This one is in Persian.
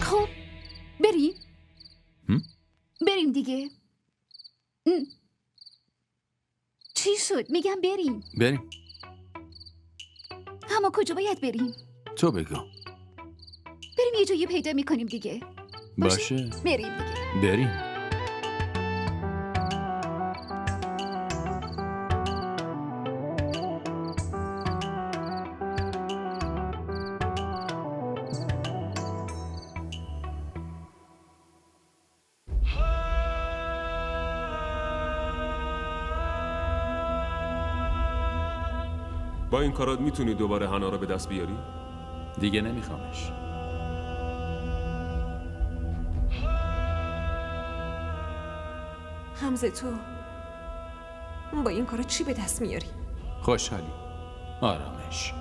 خب بریم. هم؟ بریم دیگه. چی شد؟ میگم بریم. بریم. اما کجا باید بریم؟ تو بگو. بریم یه جایی پیدا میکنیم دیگه. باشه. بریم دیگه. بریم. با این کارات میتونی دوباره حنا رو به دست بیاری؟ دیگه نمیخوامش. حمزه تو با این کارا چی به دست میاری؟ خوشحالی. آرامش.